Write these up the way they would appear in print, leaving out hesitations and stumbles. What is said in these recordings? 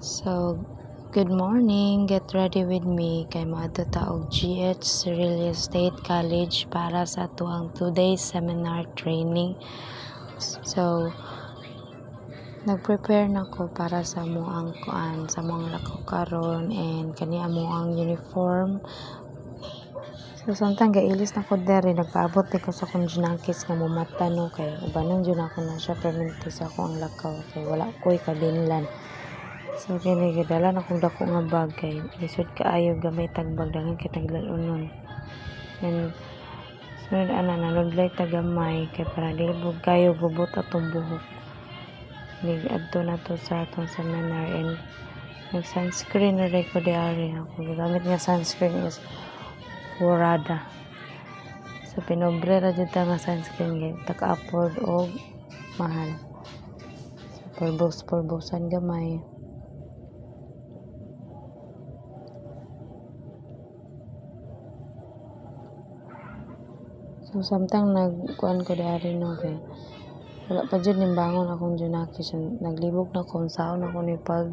So, good morning. Get ready with me kay maadto ta og GH Real Estate College para sa tuang 2-day seminar training. So, nag-prepare na ko para sa moang kuan, sa moang lakaw karon and kani amo ang uniform. So, samtang gailis na ko dere, nagpaabot din ko sa kong junakis nga mumata no kay ubanon dyan ako na siya perminti sa ako ang lakaw kay wala ko'y kabinlan. So, kini gidala na kong dako nga bag kay lisod kaayo gamay tagbag dangan kay taglalunon. And sunod nanudlay tagamay kay para dilbog kayo gubot atong buhok. Nig adto na to sa atong seminar and nag sunscreen na rin ko diari ako. Gamit nga sunscreen is Warada. So pinobre ra jud ta nga sunscreen kay taka-afford og mahal. So pulbosan gamay. So, samtang nagkuan ko diari no kay wala pa dyan nimbangon akong junaki. So, naglibog na kung saan ako ni pag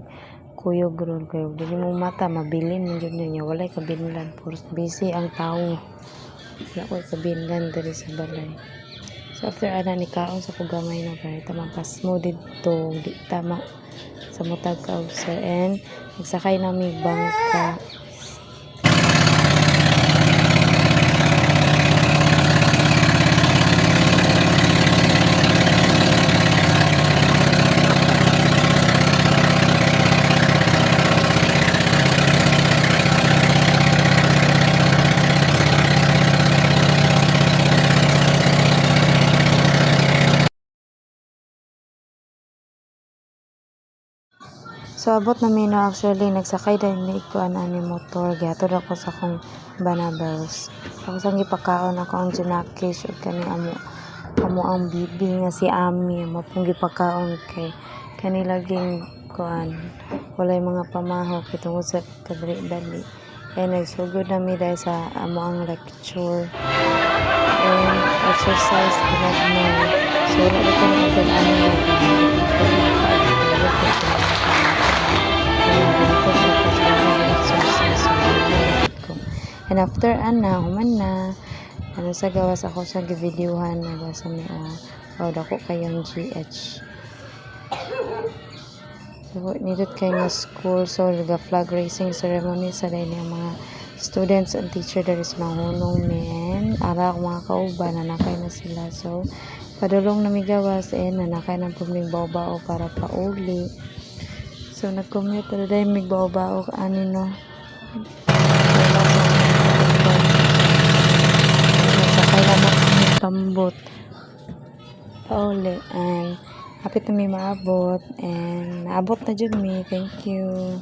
kuyog ron kayo. Dili mo mata, mabilin mo dyan niya. Walay kabinlan. Busy ang tao. Wala ko'y kabinlan dari sa balay. So, after ni kaon sa kugamay na kay tamang pasmo dito. Di tama sa mutag kausa. And nagsakay namin bangka. So, abot na no, actually, nagsakay dahil ni ko ani motor. Gatod ako sa akong banabels. Tapos ang ipakaon ako ang junakis o kani amo ang bibi nga si Ami. Amo pong gipakaon kay kani laging kuan. Walay mga pamahok itong sa kadali-dali. And nagsugod na mi dahil sa amo ang lecture. And exercise kinagmay. So, wala ko na ibang ano and after human na sa gawas ako sa videohan na sa may dako kayang GH. So, nidot kay nga school. So, flag raising ceremony sa dahil ng mga students and teacher there is mahunong men. Ara mga kauban, nanakay na sila. So, padulong na migawas nanakay ng puming bao-bao para pauli. So, nag-commute na dahil may bao-bao ani no. Sakay naman kami tambot. Pauli. And hapit na may maabot. And naabot na dyan mi. Thank you.